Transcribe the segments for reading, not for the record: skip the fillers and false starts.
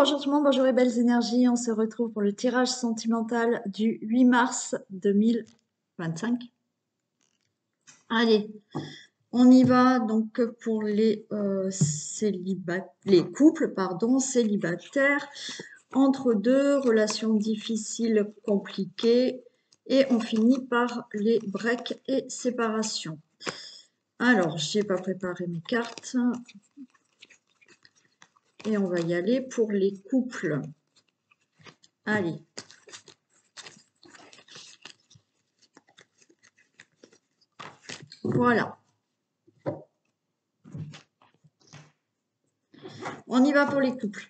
Bonjour tout le monde, bonjour les belles énergies. On se retrouve pour le tirage sentimental du 8 mars 2025. Allez, on y va donc pour les couples, célibataires, entre deux relations difficiles, compliquées, et on finit par les breaks et séparations. Alors, j'ai pas préparé mes cartes. Et on va y aller pour les couples. Allez. Voilà. On y va pour les couples.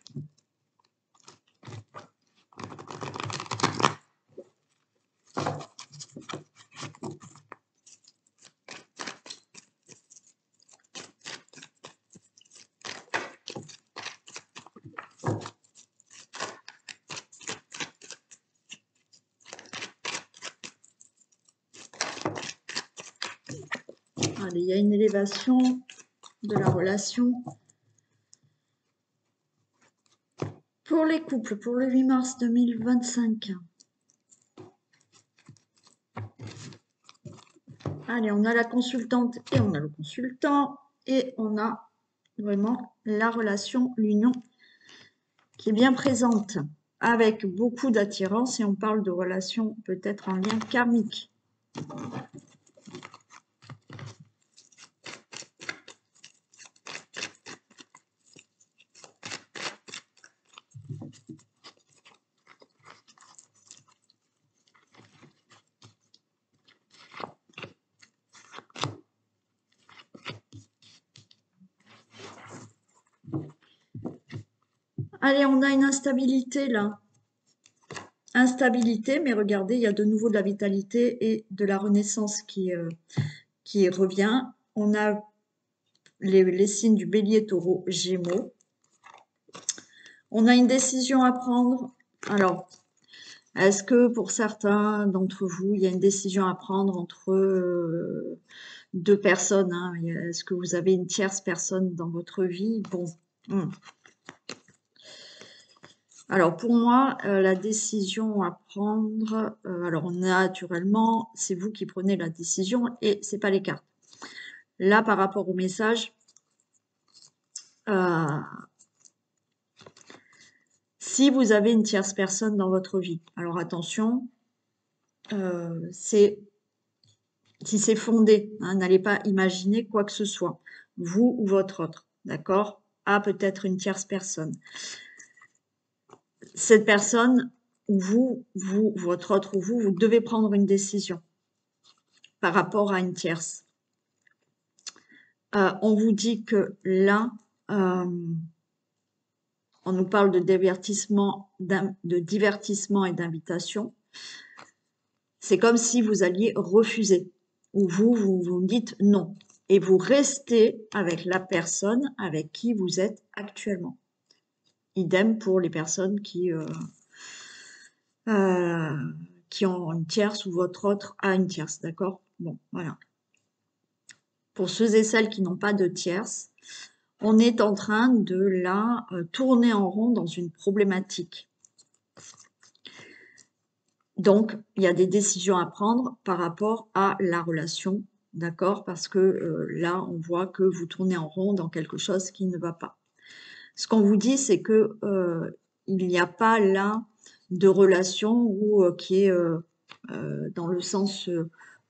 Allez, il y a une élévation de la relation. Pour les couples, pour le 8 mars 2025. Allez, on a la consultante et on a le consultant. Et on a vraiment la relation, l'union qui est bien présente avec beaucoup d'attirance. Et on parle de relation peut-être en lien karmique. Allez, on a une instabilité là. Instabilité, mais regardez, il y a de nouveau de la vitalité et de la renaissance qui revient. On a les signes du bélier, taureau, gémeaux. On a une décision à prendre. Alors, est-ce que pour certains d'entre vous, il y a une décision à prendre entre deux personnes, hein? Est-ce que vous avez une tierce personne dans votre vie? Bon. Alors, pour moi, la décision à prendre, alors naturellement, c'est vous qui prenez la décision et c'est pas les cartes. Là, par rapport au message, si vous avez une tierce personne dans votre vie, alors attention, si c'est fondé, hein, n'allez pas imaginer quoi que ce soit, vous ou votre autre, d'accord, a peut-être une tierce personne. Cette personne, vous, votre autre ou vous devez prendre une décision par rapport à une tierce. On vous dit que là, on nous parle de divertissement et d'invitation. C'est comme si vous alliez refuser, ou vous me dites non, et vous restez avec la personne avec qui vous êtes actuellement. Idem pour les personnes qui ont une tierce ou votre autre a une tierce, d'accord? Bon, voilà. Pour ceux et celles qui n'ont pas de tierce, on est en train de la tourner en rond dans une problématique. Donc, il y a des décisions à prendre par rapport à la relation, d'accord? Parce que là, on voit que vous tournez en rond dans quelque chose qui ne va pas. Ce qu'on vous dit, c'est que il n'y a pas là de relation qui est dans le sens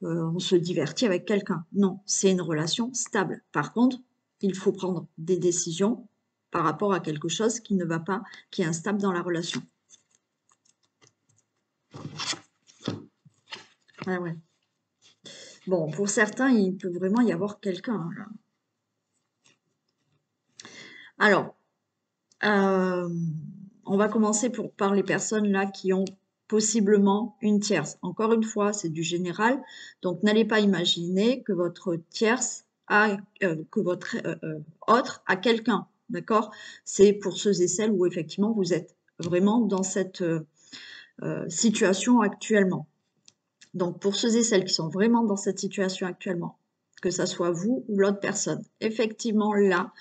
on se divertit avec quelqu'un. Non, c'est une relation stable. Par contre, il faut prendre des décisions par rapport à quelque chose qui ne va pas, qui est instable dans la relation. Ah ouais. Bon, pour certains, il peut vraiment y avoir quelqu'un, hein, là. Alors, on va commencer par les personnes là qui ont possiblement une tierce. Encore une fois, c'est du général, donc n'allez pas imaginer que votre tierce a, que votre autre a quelqu'un, d'accord? C'est pour ceux et celles où effectivement vous êtes vraiment dans cette situation actuellement. Donc pour ceux et celles qui sont vraiment dans cette situation actuellement, que ça soit vous ou l'autre personne, effectivement là,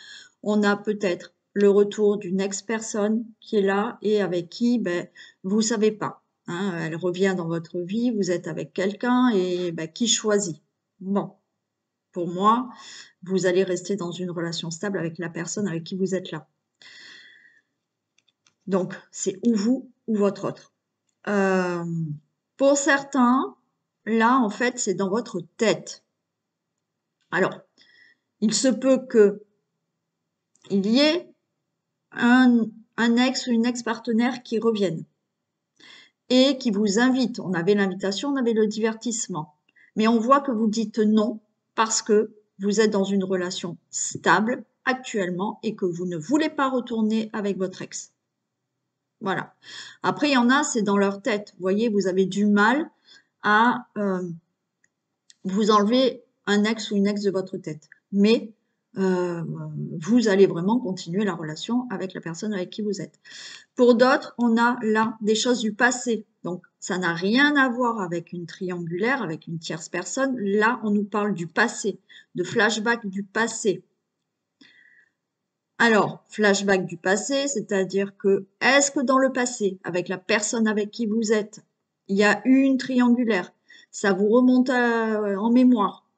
on a peut-être le retour d'une ex-personne qui est là et avec qui ben, vous ne savez pas. Hein, elle revient dans votre vie, vous êtes avec quelqu'un et ben, qui choisit? Bon, pour moi, vous allez rester dans une relation stable avec la personne avec qui vous êtes là. Donc, c'est ou vous ou votre autre. Pour certains, là, en fait, c'est dans votre tête. Alors, il se peut que il y ait un ex ou une ex-partenaire qui revienne et qui vous invite. On avait l'invitation, on avait le divertissement. Mais on voit que vous dites non parce que vous êtes dans une relation stable actuellement et que vous ne voulez pas retourner avec votre ex. Voilà. Après, il y en a, c'est dans leur tête. Vous voyez, vous avez du mal à vous enlever un ex ou une ex de votre tête. Mais vous allez vraiment continuer la relation avec la personne avec qui vous êtes. Pour d'autres, on a là des choses du passé. Donc, ça n'a rien à voir avec une triangulaire, avec une tierce personne. Là, on nous parle du passé, de flashback du passé. Alors, flashback du passé, c'est-à-dire que, est-ce que dans le passé, avec la personne avec qui vous êtes, il y a eu une triangulaire, ça vous remonte en mémoire.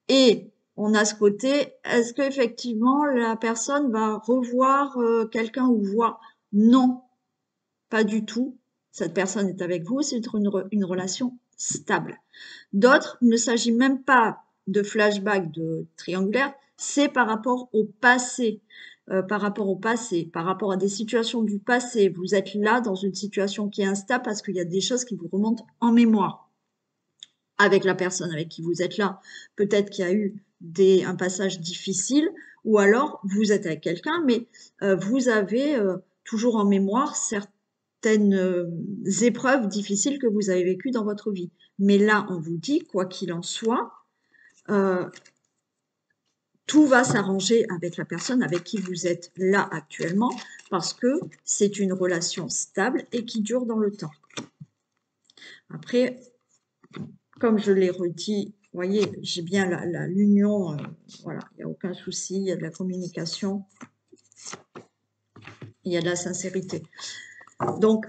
Et on a ce côté, est-ce qu'effectivement la personne va revoir quelqu'un ou voit? Non, pas du tout. Cette personne est avec vous, c'est une relation stable. D'autres, il ne s'agit même pas de flashback de triangulaire, c'est par rapport au passé. Par rapport au passé, par rapport à des situations du passé. Vous êtes là dans une situation qui est instable parce qu'il y a des choses qui vous remontent en mémoire. Avec la personne avec qui vous êtes là, peut-être qu'il y a eu un passage difficile, ou alors vous êtes avec quelqu'un, mais vous avez toujours en mémoire certaines épreuves difficiles que vous avez vécues dans votre vie. Mais là, on vous dit, quoi qu'il en soit, tout va s'arranger avec la personne avec qui vous êtes là actuellement, parce que c'est une relation stable et qui dure dans le temps. Après, comme je l'ai redit, vous voyez, j'ai bien l'union, voilà, il n'y a aucun souci, il y a de la communication, il y a de la sincérité. Donc,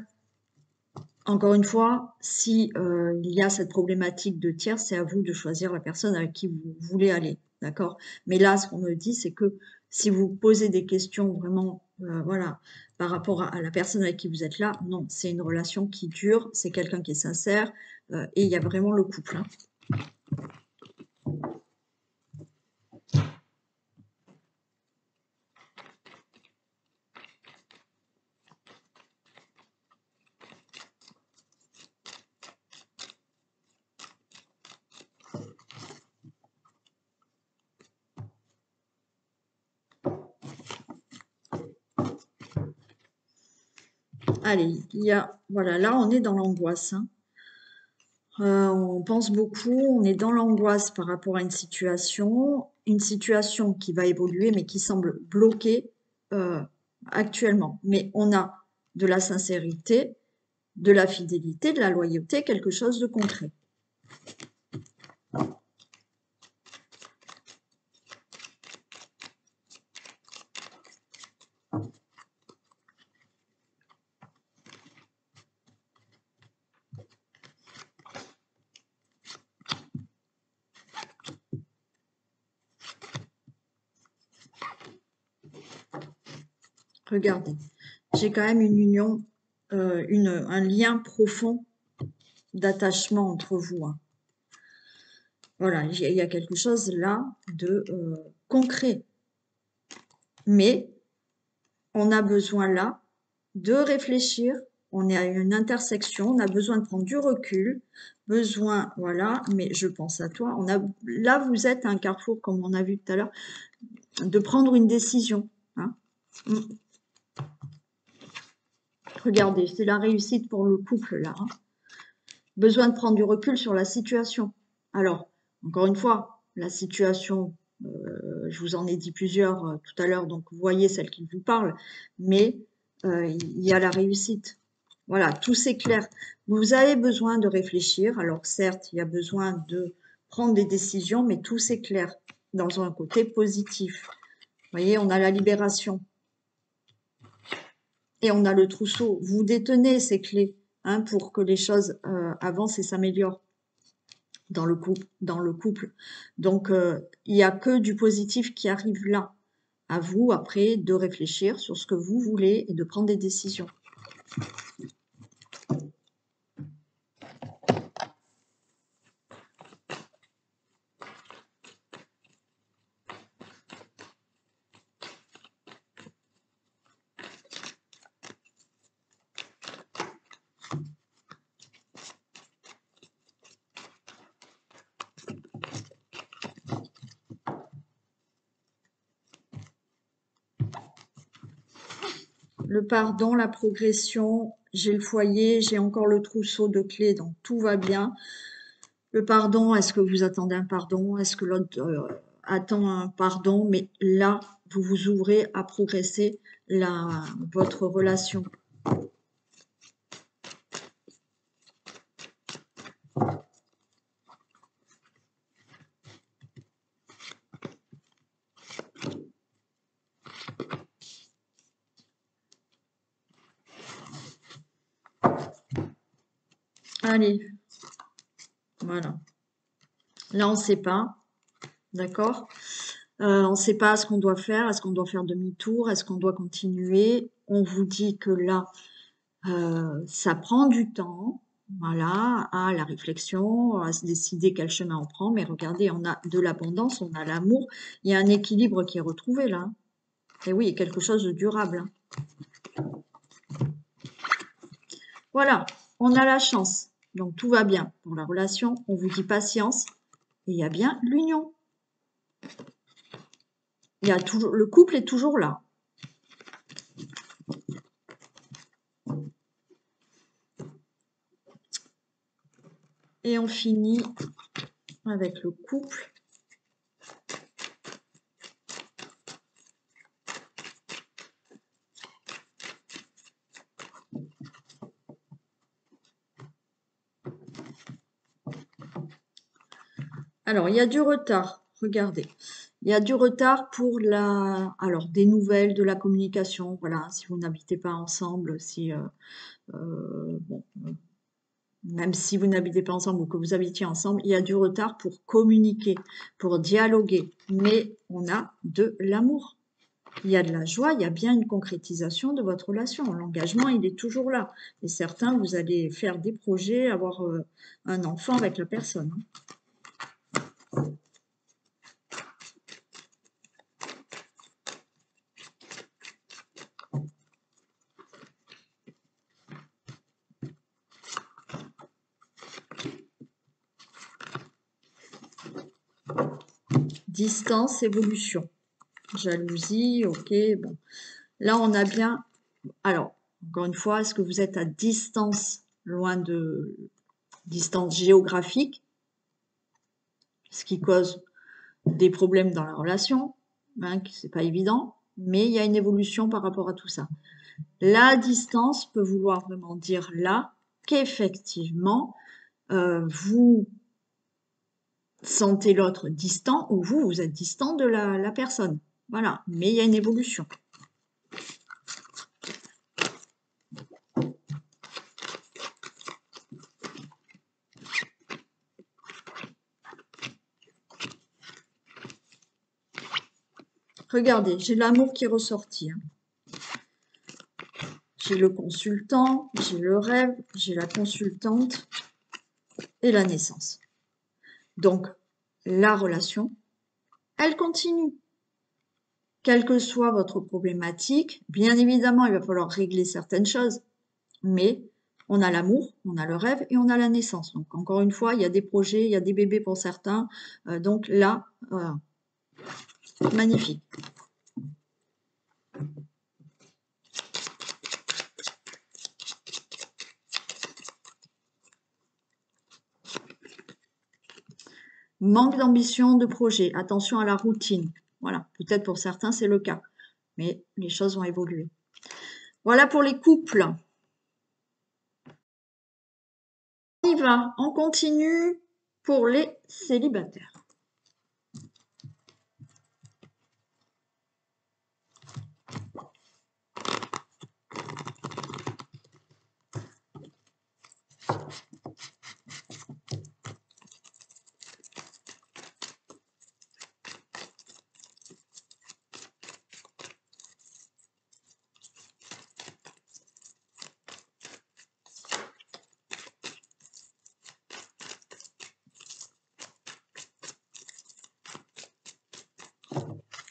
encore une fois, si il y a cette problématique de tiers, c'est à vous de choisir la personne avec qui vous voulez aller, d'accord? Mais là, ce qu'on me dit, c'est que si vous posez des questions vraiment, voilà, par rapport à la personne avec qui vous êtes là, non, c'est une relation qui dure, c'est quelqu'un qui est sincère, et il y a vraiment le couple, hein. Allez, voilà, là on est dans l'angoisse, hein. On pense beaucoup, on est dans l'angoisse par rapport à une situation qui va évoluer mais qui semble bloquée actuellement. Mais on a de la sincérité, de la fidélité, de la loyauté, quelque chose de concret. Regardez, j'ai quand même une union, un lien profond d'attachement entre vous, hein. Voilà, il y a quelque chose là de concret. Mais on a besoin là de réfléchir. On est à une intersection, on a besoin de prendre du recul, voilà, mais je pense à toi. Là, vous êtes à un carrefour, comme on a vu tout à l'heure, de prendre une décision, hein. Regardez, c'est la réussite pour le couple, là, hein. Besoin de prendre du recul sur la situation. Alors, encore une fois, la situation, je vous en ai dit plusieurs tout à l'heure, donc vous voyez celle qui vous parle, mais il y a la réussite. Voilà, tout s'éclaire. Vous avez besoin de réfléchir. Alors certes, il y a besoin de prendre des décisions, mais tout s'éclaire dans un côté positif. Vous voyez, on a la libération. Et on a le trousseau. Vous détenez ces clés hein, pour que les choses avancent et s'améliorent dans le couple. Donc, il n'y a que du positif qui arrive là. À vous, après, de réfléchir sur ce que vous voulez et de prendre des décisions. Le pardon, la progression, j'ai le foyer, j'ai encore le trousseau de clés, donc tout va bien. Le pardon, est-ce que vous attendez un pardon? Est-ce que l'autre attend un pardon? Mais là, vous vous ouvrez à progresser votre relation. Allez, voilà. Là, on ne sait pas, d'accord? On ne sait pas ce qu'on doit faire. Est-ce qu'on doit faire demi-tour? Est-ce qu'on doit continuer? On vous dit que là, ça prend du temps, voilà, à la réflexion, à se décider quel chemin on prend. Mais regardez, on a de l'abondance, on a l'amour. Il y a un équilibre qui est retrouvé là. Et oui, quelque chose de durable. Voilà, on a la chance. Donc tout va bien pour la relation. On vous dit patience. Et il y a bien l'union. Il y a toujours, le couple est toujours là. Et on finit avec le couple. Alors, il y a du retard. Regardez. Il y a du retard pour des nouvelles, de la communication. Voilà, si vous n'habitez pas ensemble, même si vous n'habitez pas ensemble ou que vous habitiez ensemble, il y a du retard pour communiquer, pour dialoguer. Mais on a de l'amour. Il y a de la joie, il y a bien une concrétisation de votre relation. L'engagement, il est toujours là. Et certains, vous allez faire des projets, avoir un enfant avec la personne. Distance, évolution. Jalousie, ok, bon. Là, on a bien... Alors, encore une fois, est-ce que vous êtes à distance, loin de... distance géographique, ce qui cause des problèmes dans la relation, hein, c'est pas évident, mais il y a une évolution par rapport à tout ça. La distance peut vouloir vraiment dire là qu'effectivement, vous sentez l'autre distant ou vous êtes distant de la personne. Voilà, mais il y a une évolution. Regardez, j'ai l'amour qui est ressorti. Hein. J'ai le consultant, j'ai le rêve, j'ai la consultante et la naissance. Donc, la relation, elle continue. Quelle que soit votre problématique, bien évidemment, il va falloir régler certaines choses, mais on a l'amour, on a le rêve et on a la naissance. Donc, encore une fois, il y a des projets, il y a des bébés pour certains. Donc là, magnifique. Manque d'ambition de projet, attention à la routine. Voilà, peut-être pour certains c'est le cas, mais les choses vont évoluer. Voilà pour les couples. On y va, on continue pour les célibataires.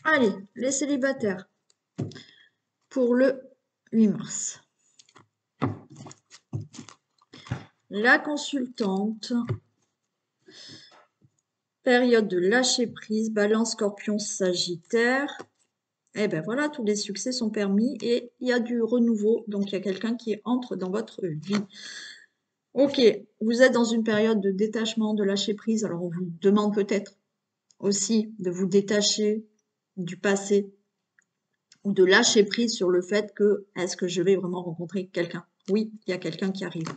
Allez, les célibataires pour le 8 mars. La consultante, période de lâcher prise, Balance, Scorpion, Sagittaire. Eh ben voilà, tous les succès sont permis et il y a du renouveau, donc il y a quelqu'un qui entre dans votre vie. Ok, vous êtes dans une période de détachement, de lâcher prise, alors on vous demande peut-être aussi de vous détacher du passé ou de lâcher prise sur le fait que est-ce que je vais vraiment rencontrer quelqu'un? Oui, il y a quelqu'un qui arrive.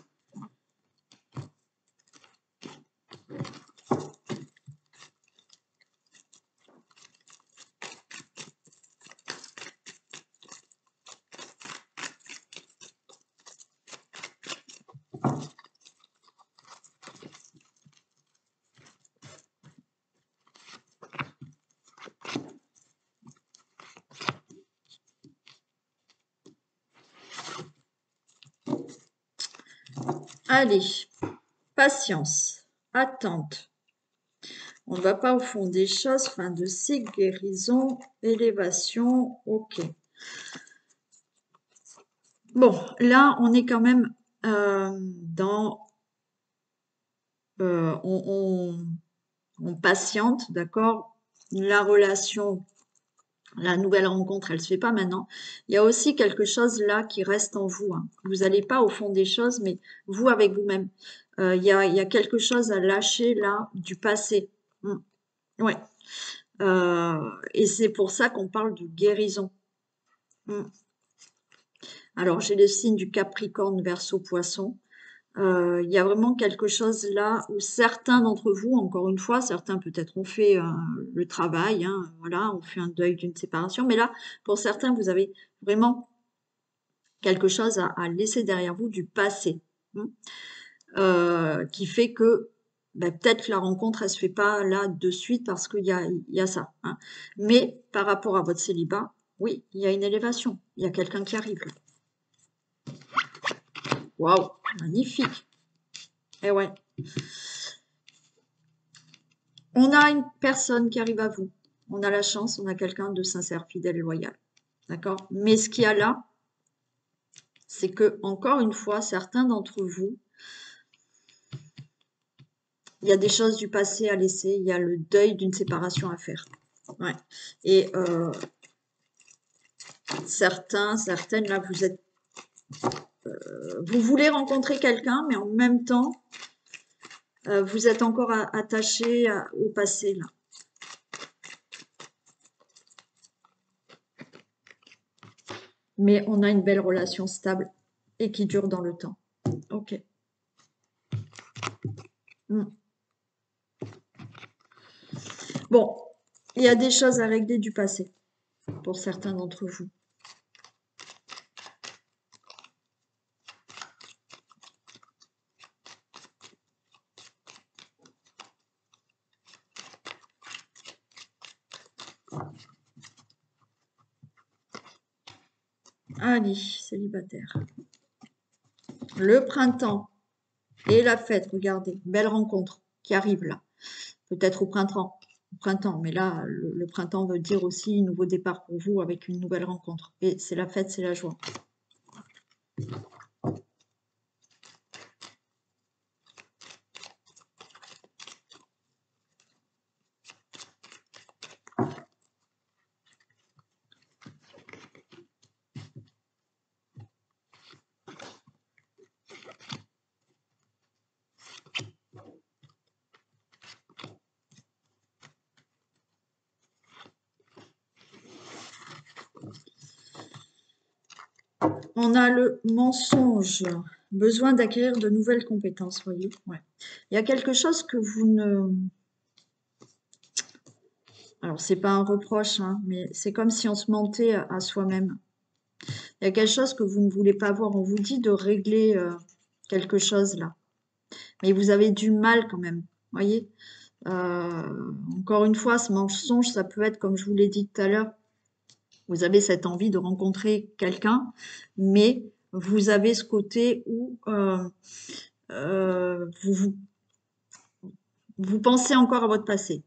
Allez, patience, attente. On ne va pas au fond des choses, fin de cycle, guérison, élévation, ok. Bon, là, on est quand même dans... on patiente, d'accord? La relation, la nouvelle rencontre, elle se fait pas maintenant. Il y a aussi quelque chose là qui reste en vous, hein. Vous n'allez pas au fond des choses, mais vous avec vous-même. Il y a quelque chose à lâcher là du passé. Ouais. Et c'est pour ça qu'on parle de guérison. Mm. Alors, j'ai le signe du Capricorne, Verseau, Poisson. Il y a vraiment quelque chose là où certains d'entre vous, encore une fois, certains peut-être ont fait le travail, hein, voilà, ont fait un deuil d'une séparation, mais là, pour certains, vous avez vraiment quelque chose à laisser derrière vous du passé, qui fait que ben, peut-être la rencontre, elle se fait pas là de suite parce qu'il y a ça, hein. Mais par rapport à votre célibat, oui, il y a une élévation, il y a quelqu'un qui arrive. Waouh, magnifique. Eh ouais. On a une personne qui arrive à vous. On a la chance, on a quelqu'un de sincère, fidèle et loyal. D'accord? Mais ce qu'il y a là, c'est que, encore une fois, certains d'entre vous, il y a des choses du passé à laisser, il y a le deuil d'une séparation à faire. Ouais. Et certaines, là, vous voulez rencontrer quelqu'un, mais en même temps, vous êtes encore attaché au passé, là. Mais on a une belle relation stable et qui dure dans le temps. Ok. Bon, il y a des choses à régler du passé pour certains d'entre vous. Allez, célibataire. Le printemps et la fête, regardez, belle rencontre qui arrive là. Peut-être au printemps, mais là, le printemps veut dire aussi un nouveau départ pour vous avec une nouvelle rencontre. Et c'est la fête, c'est la joie. On a le mensonge, besoin d'acquérir de nouvelles compétences, voyez. Ouais. Il y a quelque chose que vous ne... Alors, c'est pas un reproche, hein, mais c'est comme si on se mentait à soi-même. Il y a quelque chose que vous ne voulez pas voir. On vous dit de régler quelque chose là. Mais vous avez du mal quand même. Voyez. Encore une fois, ce mensonge, ça peut être, comme je vous l'ai dit tout à l'heure, vous avez cette envie de rencontrer quelqu'un, mais vous avez ce côté où vous pensez encore à votre passé.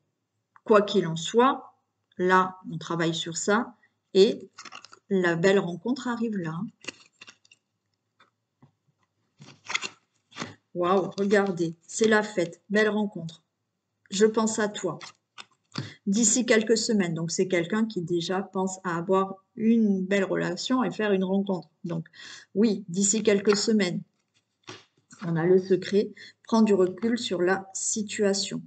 Quoi qu'il en soit, Là, on travaille sur ça et la belle rencontre arrive là. Waouh, regardez, c'est la fête, belle rencontre. Je pense à toi. D'ici quelques semaines, donc c'est quelqu'un qui déjà pense à avoir une belle relation et faire une rencontre. Donc oui, d'ici quelques semaines, on a le secret, prendre du recul sur la situation.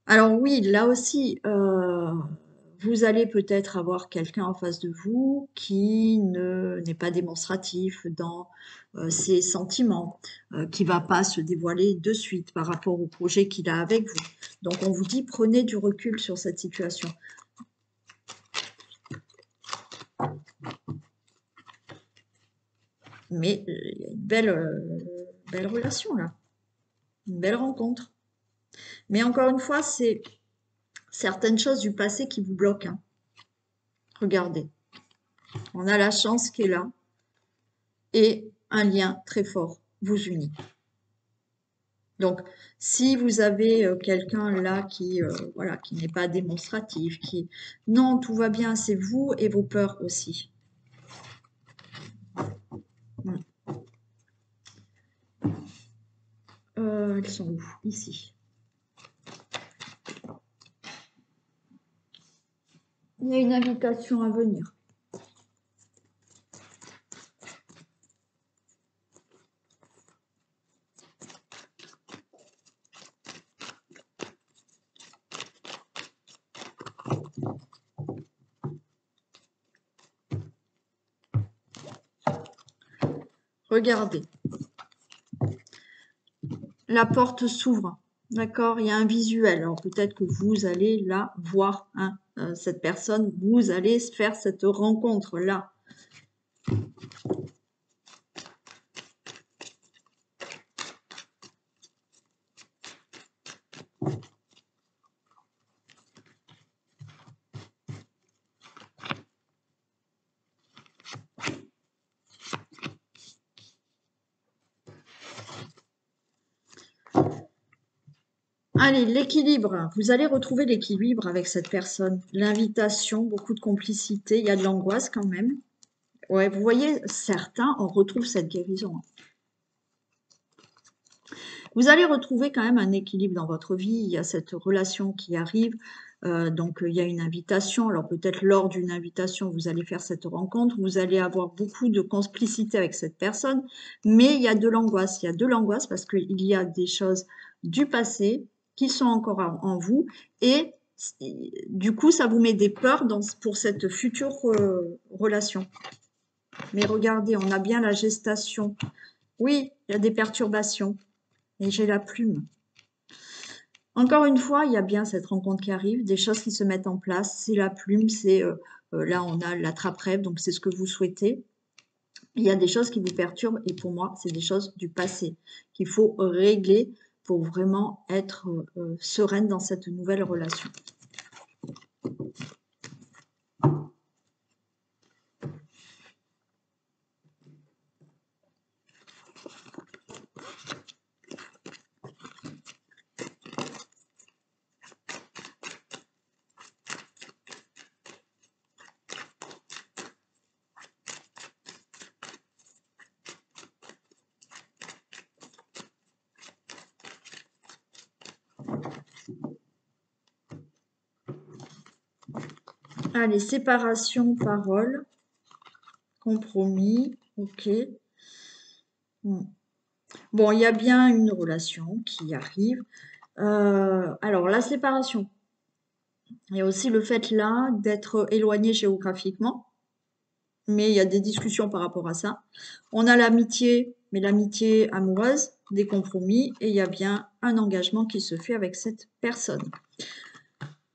Alors oui, là aussi, vous allez peut-être avoir quelqu'un en face de vous qui n'est pas démonstratif dans ses sentiments, qui va pas se dévoiler de suite par rapport au projet qu'il a avec vous. Donc on vous dit prenez du recul sur cette situation. Mais il y a une belle relation là, une belle rencontre. Mais encore une fois, c'est certaines choses du passé qui vous bloquent, hein. Regardez, on a la chance qui est là et un lien très fort vous unit. Donc, si vous avez quelqu'un là qui voilà, qui n'est pas démonstratif, qui non, tout va bien, c'est vous et vos peurs aussi. Elles sont où? Ici. Il y a une invitation à venir. Regardez. La porte s'ouvre. D'accord? Il y a un visuel. Alors peut-être que vous allez là voir hein, cette personne, vous allez faire cette rencontre-là. Allez, l'équilibre. Vous allez retrouver l'équilibre avec cette personne. L'invitation, beaucoup de complicité. Il y a de l'angoisse quand même. Ouais, vous voyez, certains, on retrouve cette guérison. Vous allez retrouver quand même un équilibre dans votre vie. Il y a cette relation qui arrive. Donc, il y a une invitation. Alors, peut-être lors d'une invitation, vous allez faire cette rencontre. Vous allez avoir beaucoup de complicité avec cette personne. Mais il y a de l'angoisse. Il y a de l'angoisse parce qu'il y a des choses du passé qui sont encore en vous. Et du coup, ça vous met des peurs pour cette future relation. Mais regardez, on a bien la gestation. Oui, il y a des perturbations. Et j'ai la plume. Encore une fois, il y a bien cette rencontre qui arrive, des choses qui se mettent en place. C'est la plume, c'est là on a l'attrape-rêve, donc c'est ce que vous souhaitez. Il y a des choses qui vous perturbent et pour moi, c'est des choses du passé qu'il faut régler pour vraiment être sereine dans cette nouvelle relation. Allez, séparation, parole, compromis, ok. Bon, il y a bien une relation qui arrive. Alors, la séparation. Il y a aussi le fait là d'être éloigné géographiquement, mais il y a des discussions par rapport à ça. On a l'amitié, mais l'amitié amoureuse, des compromis, et il y a bien un engagement qui se fait avec cette personne.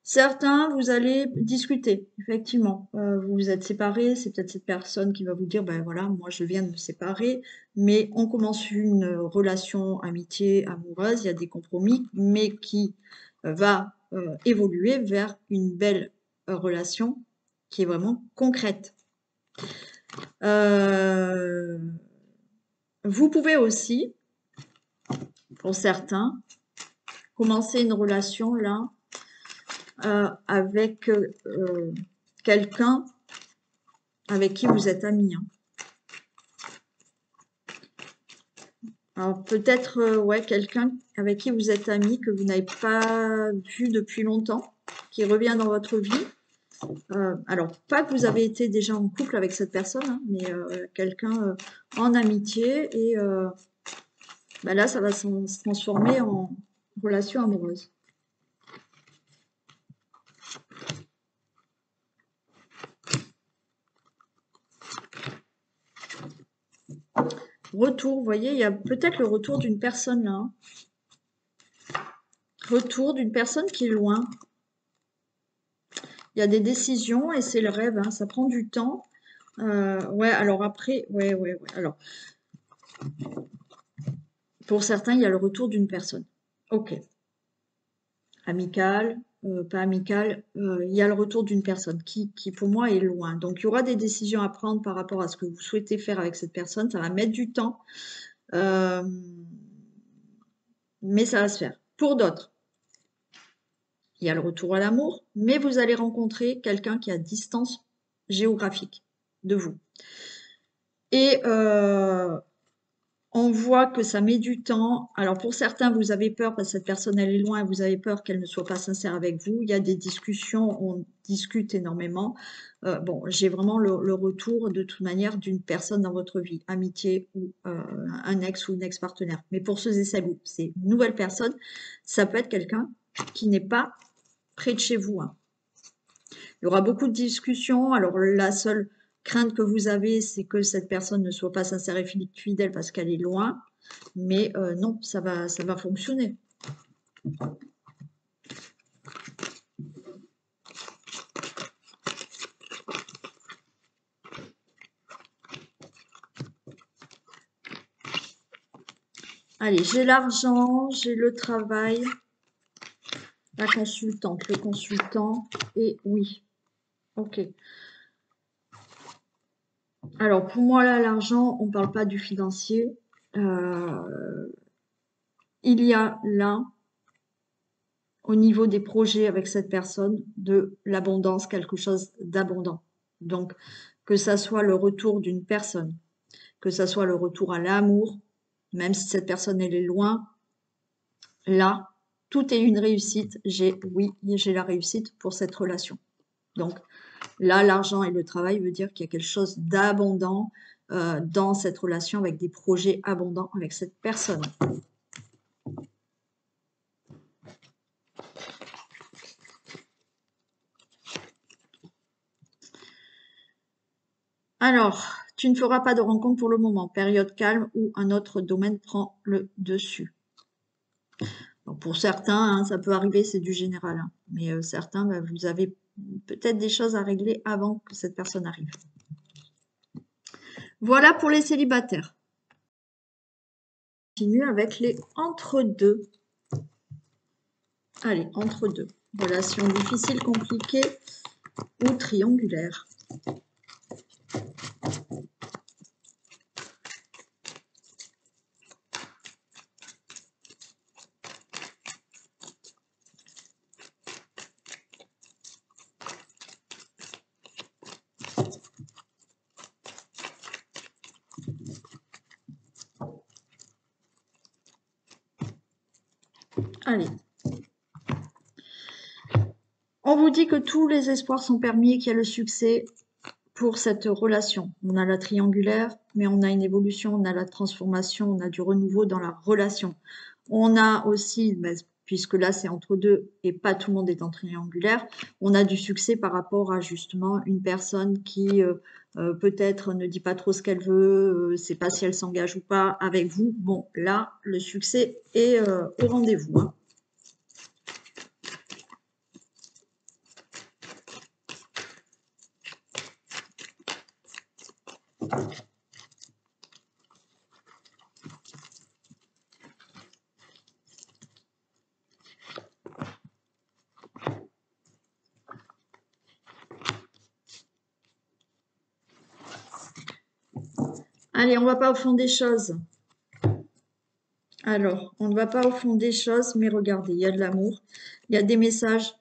Certains, vous allez discuter, effectivement. Vous vous êtes séparés, c'est peut-être cette personne qui va vous dire, ben voilà, moi je viens de me séparer, mais on commence une relation amitié, amoureuse, il y a des compromis, mais qui va évoluer vers une belle relation qui est vraiment concrète. Vous pouvez aussi, pour certains, commencer une relation là avec quelqu'un avec qui vous êtes amis. Hein. Alors peut-être, ouais, quelqu'un avec qui vous êtes amis, que vous n'avez pas vu depuis longtemps, qui revient dans votre vie. Alors, pas que vous avez été déjà en couple avec cette personne, hein, mais quelqu'un en amitié. Et bah là, ça va se transformer en relation amoureuse. Retour, vous voyez, il y a peut-être le retour d'une personne là. Hein. Retour d'une personne qui est loin. Il y a des décisions et c'est le rêve, hein, ça prend du temps. Ouais, alors après, ouais. Alors, pour certains, il y a le retour d'une personne. Ok. Amical, pas amical, il y a le retour d'une personne qui pour moi est loin. Donc il y aura des décisions à prendre par rapport à ce que vous souhaitez faire avec cette personne. Ça va mettre du temps, mais ça va se faire. Pour d'autres, il y a le retour à l'amour, mais vous allez rencontrer quelqu'un qui est à distance géographique de vous. Et on voit que ça met du temps. Alors pour certains, vous avez peur parce que cette personne elle est loin et vous avez peur qu'elle ne soit pas sincère avec vous. Il y a des discussions, on discute énormément. Bon, j'ai vraiment le retour de toute manière d'une personne dans votre vie, amitié ou un ex ou une ex-partenaire. Mais pour ceux et celles où c'est une nouvelle personne, ça peut être quelqu'un qui n'est pas près de chez vous. Hein. Il y aura beaucoup de discussions. Alors la seule crainte que vous avez, c'est que cette personne ne soit pas sincère et fidèle parce qu'elle est loin. Mais non, ça va fonctionner. Allez, j'ai l'argent, j'ai le travail, la consultante, le consultant, et oui. Ok. Alors, pour moi, là, l'argent, on ne parle pas du financier. Il y a là, au niveau des projets avec cette personne, de l'abondance, quelque chose d'abondant. Donc, que ça soit le retour d'une personne, que ça soit le retour à l'amour, même si cette personne, elle est loin, là, tout est une réussite. J'ai la réussite pour cette relation. Donc, là, l'argent et le travail veut dire qu'il y a quelque chose d'abondant dans cette relation avec des projets abondants avec cette personne. Alors, tu ne feras pas de rencontre pour le moment. Période calme où un autre domaine prend le dessus. Donc, pour certains, hein, ça peut arriver, c'est du général. Hein. Mais certains, bah, vous avez peut-être des choses à régler avant que cette personne arrive. Voilà pour les célibataires. On continue avec les entre-deux. Allez, entre-deux. Relation difficile, compliquée ou triangulaire. Allez. On vous dit que tous les espoirs sont permis et qu'il y a le succès pour cette relation. On a la triangulaire, mais on a une évolution, on a la transformation, on a du renouveau dans la relation. On a aussi, puisque là c'est entre deux et pas tout le monde est en triangulaire, on a du succès par rapport à justement une personne qui peut-être ne dit pas trop ce qu'elle veut, sait pas si elle s'engage ou pas avec vous. Bon, là, le succès est au rendez-vous. Hein. Allez, on ne va pas au fond des choses. Alors, on ne va pas au fond des choses, mais regardez, il y a de l'amour, il y a des messages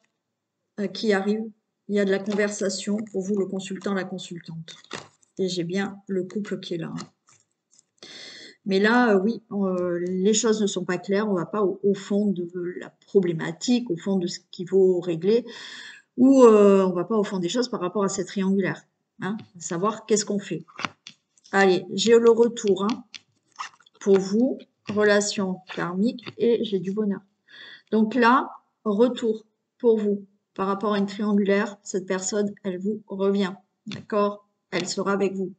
qui arrive. Il y a de la conversation pour vous, le consultant, la consultante. Et j'ai bien le couple qui est là. Mais là, oui, les choses ne sont pas claires. On ne va pas au fond de la problématique, au fond de ce qu'il faut régler, ou on ne va pas au fond des choses par rapport à cette triangulaire. Hein, savoir qu'est-ce qu'on fait. Allez, j'ai le retour pour vous, relation karmique, et j'ai du bonheur. Donc là, retour pour vous. Par rapport à une triangulaire, cette personne, elle vous revient. D'accord? Elle sera avec vous.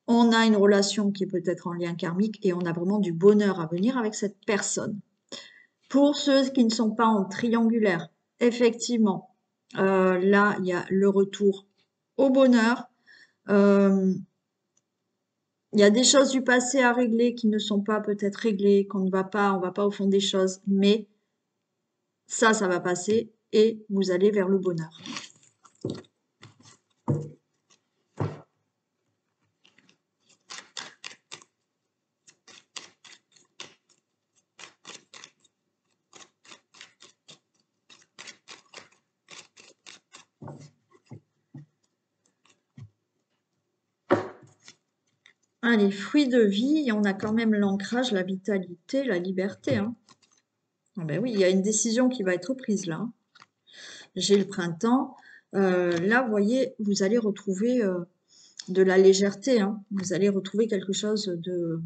On a une relation qui est peut-être en lien karmique et on a vraiment du bonheur à venir avec cette personne. Pour ceux qui ne sont pas en triangulaire, effectivement, là, il y a le retour au bonheur. Il y a des choses du passé à régler qui ne sont pas peut-être réglées, on va pas au fond des choses, mais ça va passer et vous allez vers le bonheur. Allez, fruits de vie, on a quand même l'ancrage, la vitalité, la liberté. Hein. Ah ben oui, il y a une décision qui va être prise là. J'ai le printemps. Là, vous voyez, vous allez retrouver de la légèreté. Hein. Vous allez retrouver quelque chose de...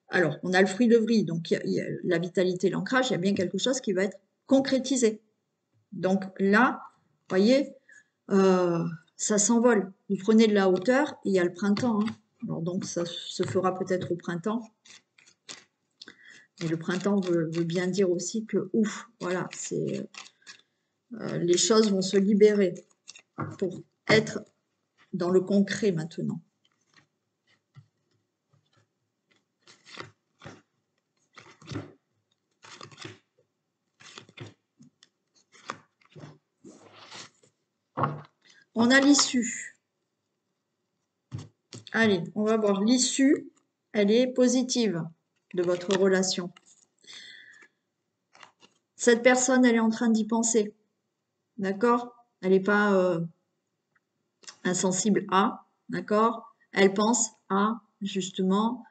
Alors, on a le fruit de vie, donc il y a la vitalité, l'ancrage, il y a bien quelque chose qui va être concrétisé. Donc là, vous voyez, ça s'envole. Vous prenez de la hauteur, et il y a le printemps. Hein. Alors donc, ça se fera peut-être au printemps. Et le printemps veut bien dire aussi que, ouf, voilà, c'est les choses vont se libérer pour être dans le concret maintenant. On a l'issue. Allez, on va voir l'issue. Elle est positive de votre relation. Cette personne, elle est en train d'y penser. D'accord? Elle n'est pas insensible à. D'accord? Elle pense à, justement,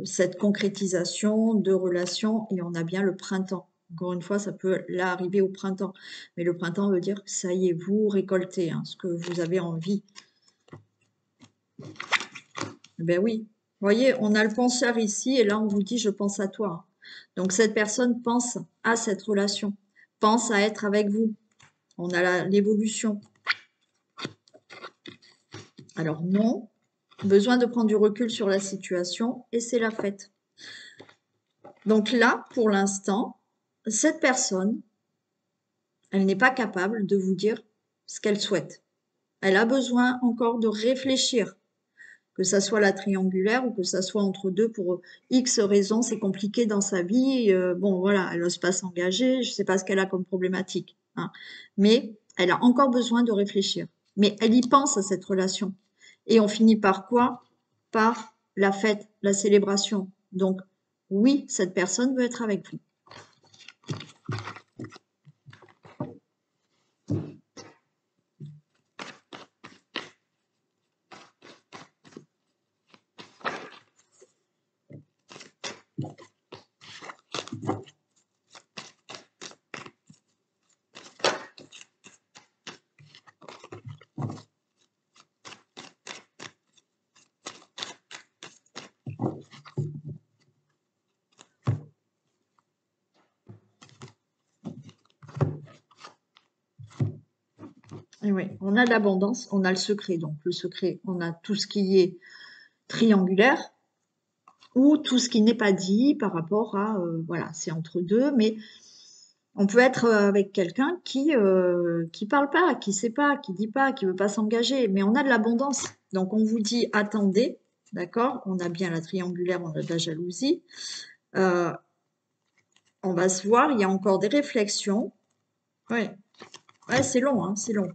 cette concrétisation de relation et on a bien le printemps. Encore une fois, ça peut là arriver au printemps. Mais le printemps veut dire que ça y est, vous récoltez hein, ce que vous avez envie. Ben oui. Vous voyez, on a le penseur ici et là, on vous dit « je pense à toi ». Donc, cette personne pense à cette relation, pense à être avec vous. On a l'évolution. Alors non, besoin de prendre du recul sur la situation et c'est la fête. Donc là, pour l'instant, cette personne, elle n'est pas capable de vous dire ce qu'elle souhaite. Elle a besoin encore de réfléchir, que ça soit la triangulaire ou que ça soit entre deux pour X raisons, c'est compliqué dans sa vie. Bon, voilà, elle n'ose pas s'engager, je ne sais pas ce qu'elle a comme problématique. Hein. Mais elle a encore besoin de réfléchir. Mais elle y pense à cette relation. Et on finit par quoi? Par la fête, la célébration. Donc, oui, cette personne veut être avec vous. Et oui, on a l'abondance, on a le secret. Donc, le secret, on a tout ce qui est triangulaire ou tout ce qui n'est pas dit par rapport à, voilà, c'est entre deux, mais on peut être avec quelqu'un qui parle pas, qui sait pas, qui dit pas, qui veut pas s'engager, mais on a de l'abondance. Donc, on vous dit, attendez, d'accord? On a bien la triangulaire, on a de la jalousie. On va se voir, il y a encore des réflexions. Ouais, ouais, c'est long, hein, c'est long.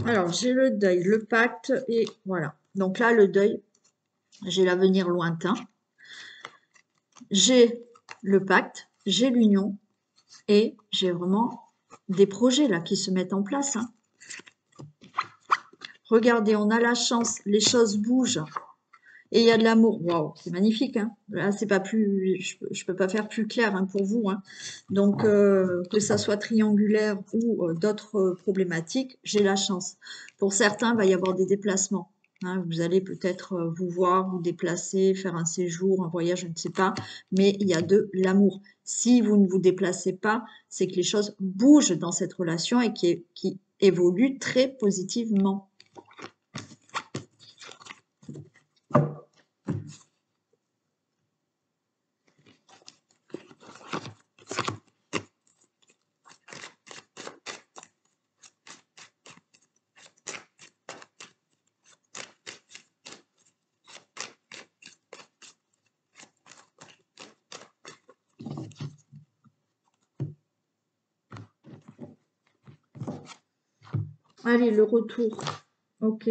Alors, j'ai le deuil, le pacte et voilà. Donc là, le deuil, j'ai l'avenir lointain. J'ai le pacte, j'ai l'union et j'ai vraiment des projets là qui se mettent en place. Hein. Regardez, on a la chance, les choses bougent et il y a de l'amour. Waouh, c'est magnifique. Hein. Là, c'est pas plus, je peux pas faire plus clair hein, pour vous. Hein. Donc, que ça soit triangulaire ou d'autres problématiques, j'ai la chance. Pour certains, il va y avoir des déplacements. Hein. Vous allez peut-être vous voir, vous déplacer, faire un séjour, un voyage, je ne sais pas. Mais il y a de l'amour. Si vous ne vous déplacez pas, c'est que les choses bougent dans cette relation et qui évoluent très positivement. Allez, le retour. Ok.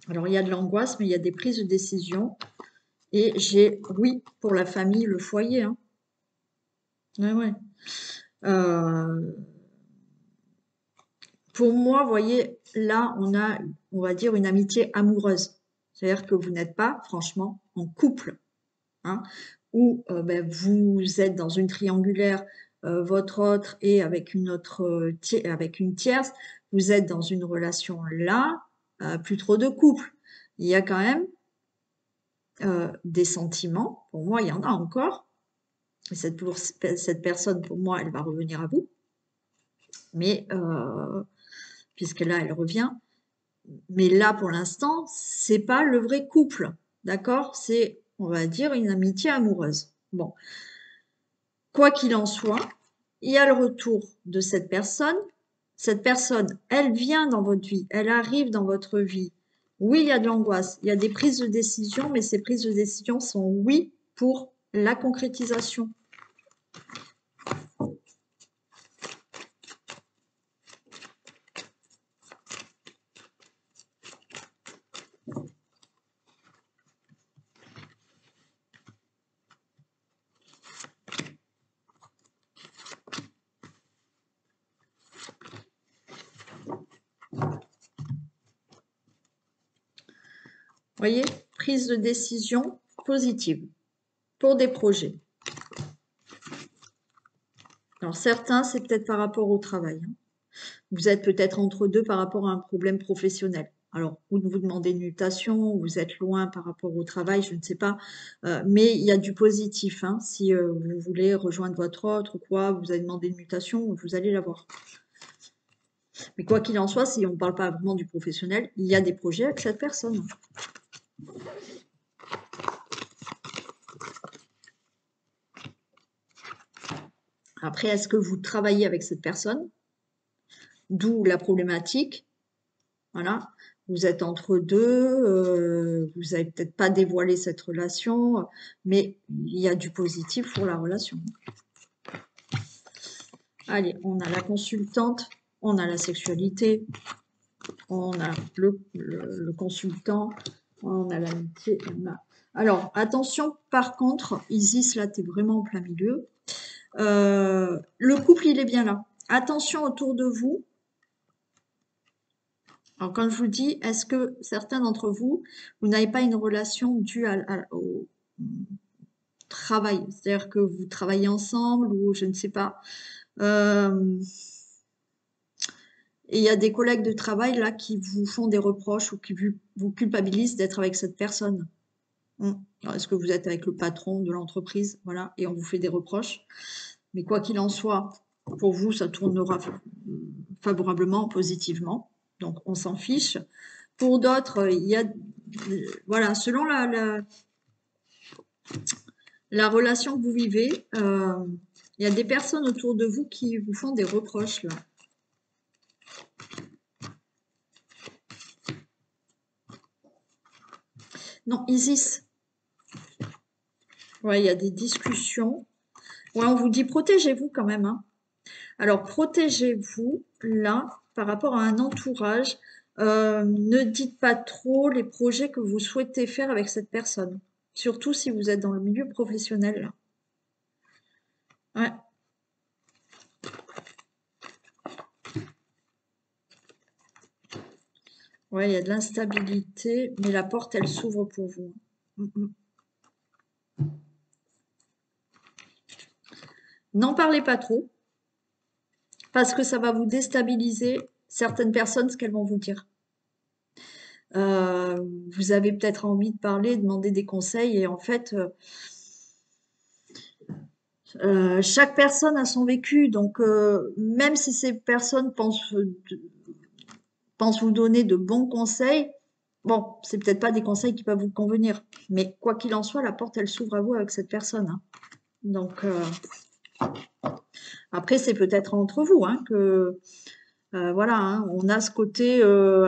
Alors, il y a de l'angoisse, mais il y a des prises de décision. Et j'ai, oui, pour la famille, le foyer. Hein. Ouais, ouais. Euh, pour moi, vous voyez, là, on a, on va dire, une amitié amoureuse. C'est-à-dire que vous n'êtes pas, franchement, en couple. Hein, ou ben, vous êtes dans une triangulaire, votre autre et avec une autre, avec une tierce, vous êtes dans une relation là, plus trop de couple. Il y a quand même des sentiments. Pour moi, il y en a encore. Et cette personne, pour moi, elle va revenir à vous. Mais puisque là, elle revient. Mais là, pour l'instant, c'est pas le vrai couple. D'accord? C'est, on va dire, une amitié amoureuse. Bon. Quoi qu'il en soit, il y a le retour de cette personne. Cette personne, elle vient dans votre vie, elle arrive dans votre vie. Oui, il y a de l'angoisse, il y a des prises de décision, mais ces prises de décision sont oui pour la concrétisation. Voyez, prise de décision positive pour des projets. Alors certains, c'est peut-être par rapport au travail. Hein. Vous êtes peut-être entre deux par rapport à un problème professionnel. Alors, ou vous demandez une mutation, ou vous êtes loin par rapport au travail, je ne sais pas. Mais il y a du positif. Hein. Si vous voulez rejoindre votre autre ou quoi, vous avez demandé une mutation, vous allez l'avoir. Mais quoi qu'il en soit, si on ne parle pas vraiment du professionnel, il y a des projets avec cette personne. Après, est-ce que vous travaillez avec cette personne? D'où la problématique. Voilà. Vous êtes entre deux, vous n'avez peut-être pas dévoilé cette relation, mais il y a du positif pour la relation. Allez, on a la consultante, on a la sexualité, on a le consultant, on a l'amitié, Alors, attention, par contre, Isis, là, tu es vraiment en plein milieu. Le couple, il est bien là. Attention autour de vous. Alors, quand je vous dis, est-ce que certains d'entre vous, vous n'avez pas une relation due au travail? C'est-à-dire que vous travaillez ensemble ou je ne sais pas. Et il y a des collègues de travail là qui vous font des reproches ou qui vous culpabilisent d'être avec cette personne. Alors, est-ce que vous êtes avec le patron de l'entreprise, voilà, et on vous fait des reproches? Mais quoi qu'il en soit, pour vous, ça tournera favorablement, positivement. Donc, on s'en fiche. Pour d'autres, il y a, voilà, selon la relation que vous vivez, il y a des personnes autour de vous qui vous font des reproches, là. Non, Isis. Ouais, il y a des discussions. Ouais, on vous dit protégez-vous quand même, hein. Alors, protégez-vous là par rapport à un entourage. Ne dites pas trop les projets que vous souhaitez faire avec cette personne. Surtout si vous êtes dans le milieu professionnel là. Ouais, ouais, il y a de l'instabilité, mais la porte, elle s'ouvre pour vous. Mm, mm. N'en parlez pas trop, parce que ça va vous déstabiliser certaines personnes, ce qu'elles vont vous dire. Euh, Vous avez peut-être envie de parler, demander des conseils, et en fait, chaque personne a son vécu, donc même si ces personnes pensent vous donner de bons conseils, bon, c'est peut-être pas des conseils qui peuvent vous convenir, mais quoi qu'il en soit, la porte, elle s'ouvre à vous avec cette personne, hein. Donc, après, c'est peut-être entre vous, hein, que voilà, hein, on a ce côté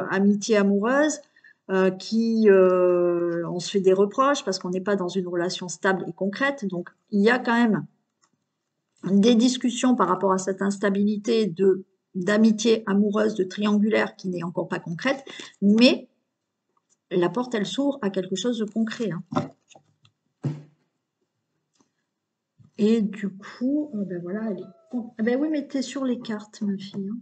amitié amoureuse qui, on se fait des reproches parce qu'on n'est pas dans une relation stable et concrète. Donc, il y a quand même des discussions par rapport à cette instabilité d'amitié amoureuse, de triangulaire qui n'est encore pas concrète, mais la porte, elle s'ouvre à quelque chose de concret, hein. Et du coup, ben voilà, elle est... Ah ben oui, mais t'es sur les cartes, ma fille, hein.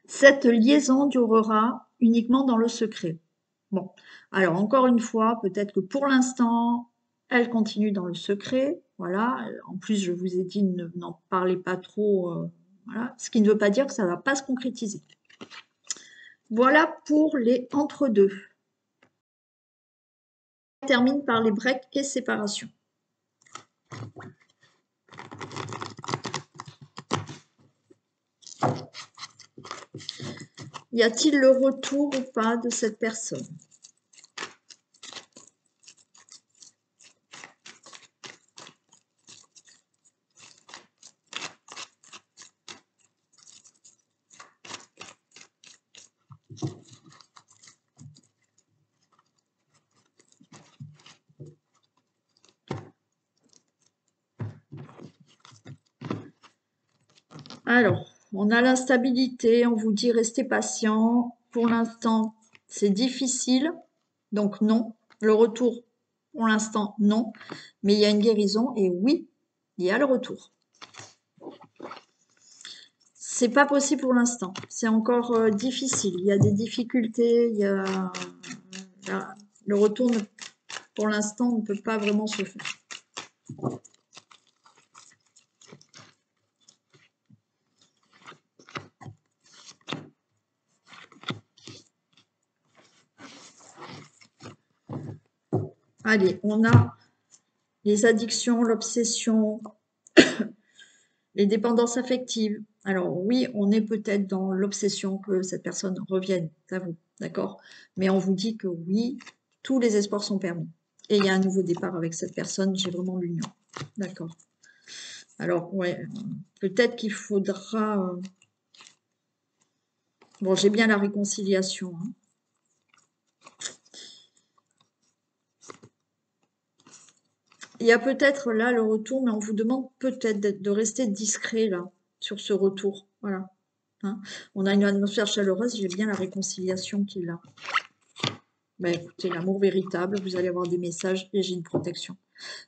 Cette liaison durera uniquement dans le secret. Bon, alors encore une fois, peut-être que pour l'instant, elle continue dans le secret. Voilà. En plus, je vous ai dit, n'en parlez pas trop. Voilà. Ce qui ne veut pas dire que ça ne va pas se concrétiser. Voilà pour les entre-deux. On termine par les breaks et séparations. Y a-t-il le retour ou pas de cette personne? Alors, on a l'instabilité, on vous dit restez patient. Pour l'instant, c'est difficile, donc non. Le retour, pour l'instant, non. Mais il y a une guérison et oui, il y a le retour. C'est pas possible pour l'instant. C'est encore difficile. Il y a des difficultés. Le retour, pour l'instant, ne peut pas vraiment se faire. Allez, on a les addictions, l'obsession, les dépendances affectives. Alors oui, on est peut-être dans l'obsession que cette personne revienne à vous, d'accord? Mais on vous dit que oui, tous les espoirs sont permis. Et il y a un nouveau départ avec cette personne, j'ai vraiment l'union. D'accord. Alors, ouais, peut-être qu'il faudra... Bon, j'ai bien la réconciliation, hein. Il y a peut-être là le retour, mais on vous demande peut-être de rester discret là, sur ce retour. Voilà. Hein. On a une atmosphère chaleureuse, j'ai bien la réconciliation qui est là. Ben, écoutez, l'amour véritable, vous allez avoir des messages et j'ai une protection.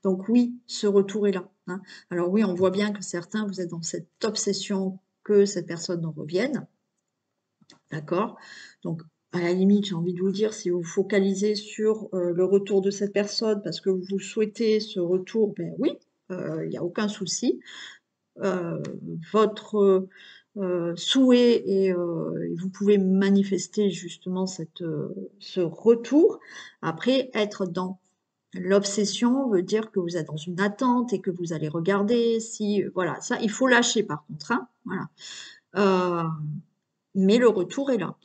Donc oui, ce retour est là, hein. Alors oui, on voit bien que certains, vous êtes dans cette obsession que cette personne revienne. D'accord? Donc, à la limite, j'ai envie de vous dire, si vous focalisez sur le retour de cette personne parce que vous souhaitez ce retour, ben oui, il n'y a aucun souci. Votre souhait et vous pouvez manifester justement ce retour. Après, être dans l'obsession veut dire que vous êtes dans une attente et que vous allez regarder si, voilà, ça, il faut lâcher par contre, hein, voilà. Euh, mais le retour est là.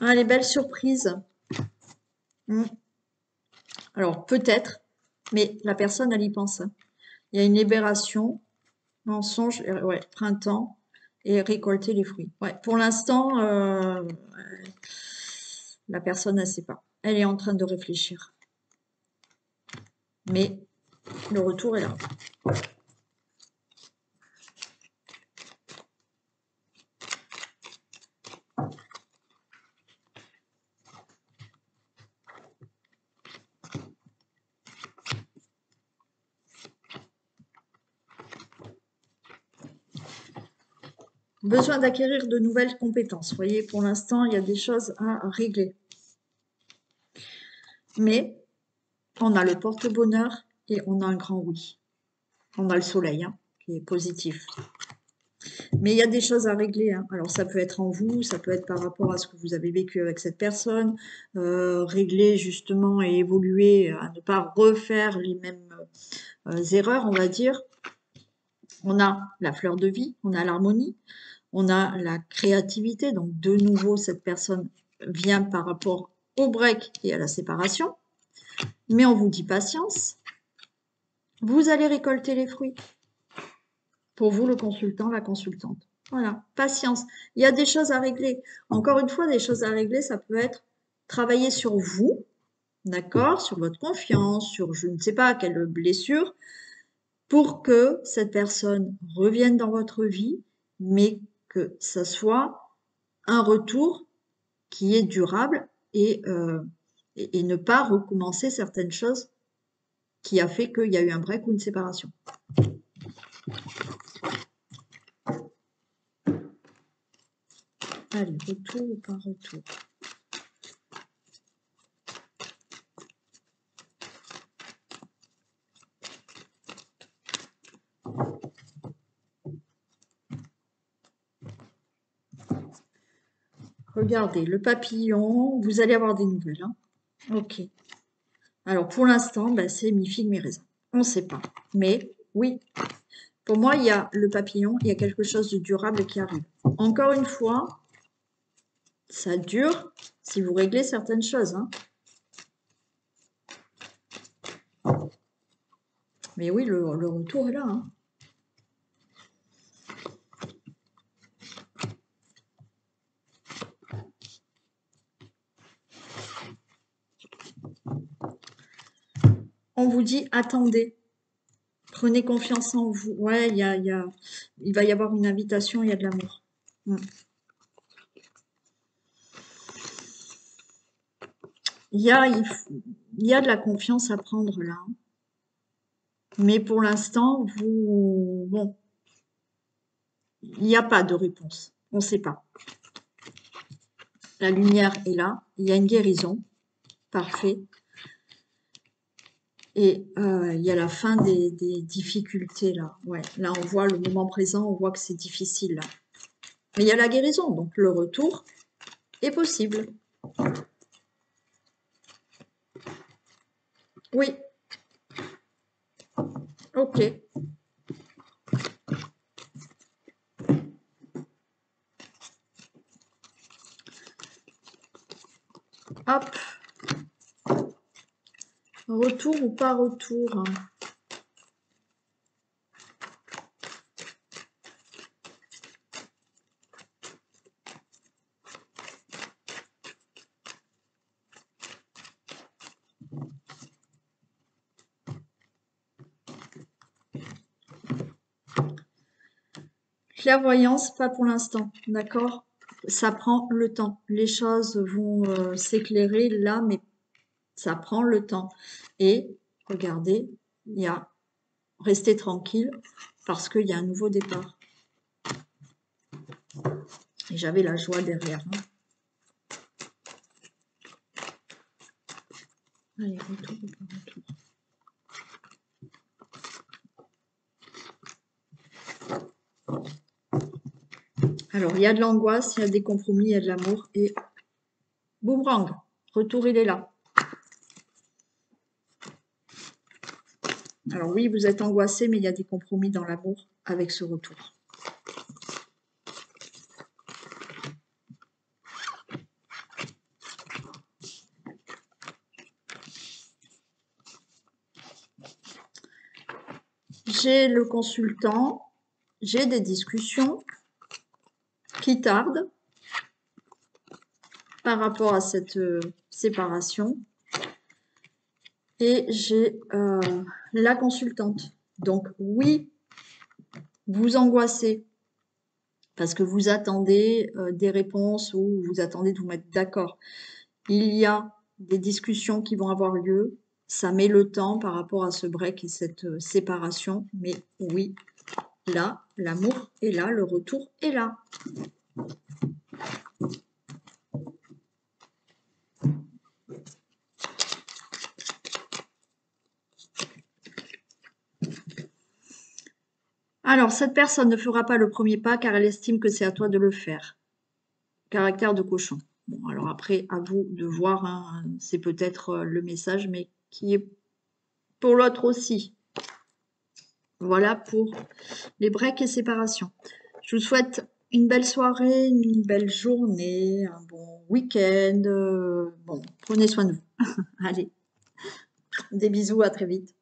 Ah, les belles surprises. Alors, peut-être, mais la personne, elle y pense. Il y a une libération, mensonge, ouais, printemps, et récolter les fruits. Ouais, pour l'instant, la personne, elle ne sait pas. Elle est en train de réfléchir. Mais le retour est là. Besoin d'acquérir de nouvelles compétences. Vous voyez, pour l'instant, il y a des choses à régler. Mais on a le porte-bonheur et on a un grand oui. On a le soleil, hein, qui est positif. Mais il y a des choses à régler, hein. Alors ça peut être en vous, ça peut être par rapport à ce que vous avez vécu avec cette personne, régler justement et évoluer à ne pas refaire les mêmes erreurs, on va dire. On a la fleur de vie, on a l'harmonie, on a la créativité. Donc de nouveau, cette personne vient par rapport au break et à la séparation. Mais on vous dit patience. Vous allez récolter les fruits. Pour vous, le consultant, la consultante. Voilà, patience. Il y a des choses à régler. Encore une fois, des choses à régler, ça peut être travailler sur vous, d'accord, sur votre confiance, sur je ne sais pas quelle blessure, pour que cette personne revienne dans votre vie, mais que ça soit un retour qui est durable et ne pas recommencer certaines choses qui a fait qu'il y a eu un break ou une séparation. Allez, retour ou pas retour? Regardez, le papillon, vous allez avoir des nouvelles. Hein. Ok. Alors, pour l'instant, ben, c'est mi figue, mi raisin. On ne sait pas. Mais oui, pour moi, il y a le papillon, il y a quelque chose de durable qui arrive. Encore une fois, ça dure si vous réglez certaines choses. Hein. Mais oui, le retour est là. Hein. On vous dit, attendez. Prenez confiance en vous. Ouais, il va y avoir une invitation, il y a de l'amour. Il y a de la confiance à prendre là. Mais pour l'instant, bon, il n'y a pas de réponse. On ne sait pas. La lumière est là. Il y a une guérison. Parfait. Et il y a la fin des difficultés là. Ouais, là, on voit le moment présent, on voit que c'est difficile là. Mais il y a la guérison, donc le retour est possible. Oui. Ok. Hop. Retour ou pas retour? Clairvoyance, pas pour l'instant, d'accord? Ça prend le temps. Les choses vont s'éclairer là, mais ça prend le temps. Et regardez, il y a restez tranquille parce qu'il y a un nouveau départ. Et j'avais la joie derrière. Hein. Allez, retour ou pas retour? Alors, il y a de l'angoisse, il y a des compromis, il y a de l'amour et boomerang, retour, il est là. Alors oui, vous êtes angoissé, mais il y a des compromis dans l'amour avec ce retour. j'ai le consultant, j'ai des discussions qui tardent par rapport à cette séparation. Et j'ai la consultante. Donc oui, vous angoissez parce que vous attendez des réponses ou vous attendez de vous mettre d'accord. Il y a des discussions qui vont avoir lieu. Ça met le temps par rapport à ce break et cette séparation. Mais oui, là, l'amour est là, le retour est là. Alors, cette personne ne fera pas le premier pas car elle estime que c'est à toi de le faire. Caractère de cochon. Bon, alors après, à vous de voir, hein, c'est peut-être le message, mais qui est pour l'autre aussi. Voilà pour les breaks et séparations. Je vous souhaite une belle soirée, une belle journée, un bon week-end. Bon, prenez soin de vous. Allez, des bisous, à très vite.